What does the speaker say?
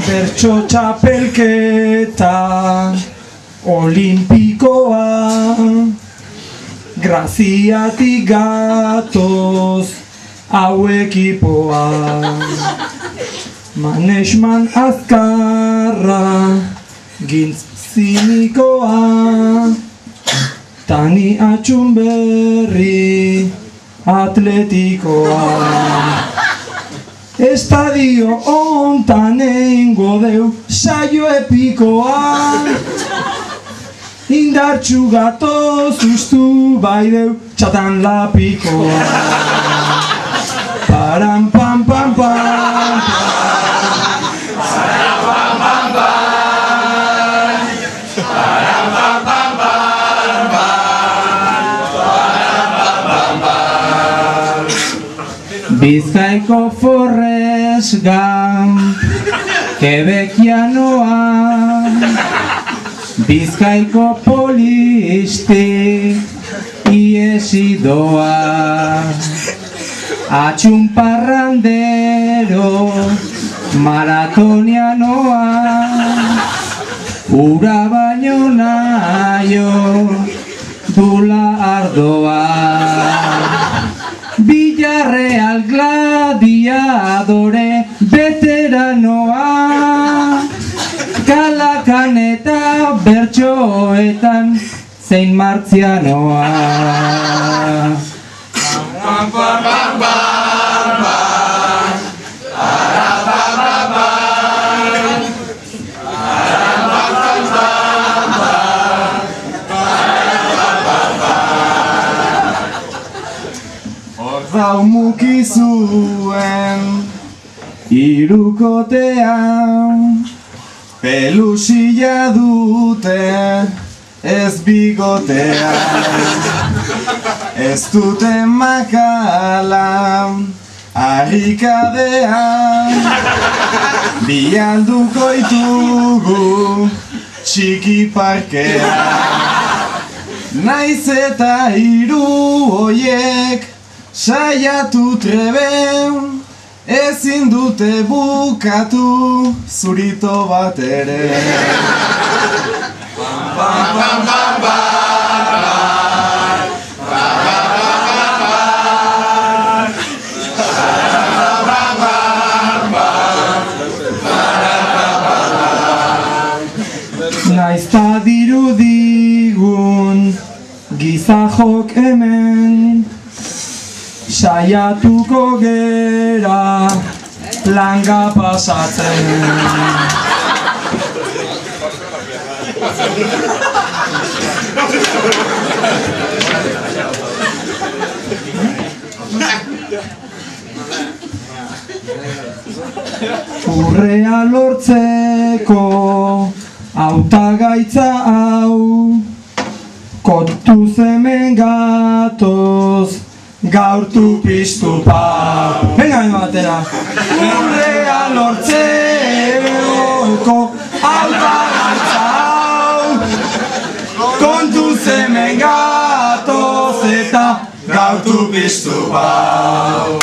Bertso txapelketa olimpikoa, graziatik gatoz hau ekipoa. Management azkarra, gintz zinikoa, Tani Atxunberri atletikoa. Estadio hontan egingo deu saio epikoa, indartxu gatoz ustu bai deu txatan lapikoa. Param pam pam pam Bizkaiko Forrest Gump, Quebecianoa, Bizkaiko Polistik, iesi doa, Atxunparrandero, maratonianoa, ura baino naio, dula ardoa. Villarreal gladiadore veteranoa, Kalakan eta bertsoetan zein martzianoa. Hau mukizuen hirukotean, pelusilla dute ez bigotean, ez dute makala harrikadean, bialduko itugu txiki parkean, naiz eta hiru hoiek saiatu treben, ezin dute bukatu zurito bat ere. Naizta dirudigun gizajok hemen, saiatuko gera langa pasatzen. Urrea lortzeko hautagaitza hau, kontuz hemen gatoz gaurtu piztu pau. Venga, batera. Urrea lortzeko hautagaitza hau, kontuz hemen gatoz eta gaurtu piztu pau.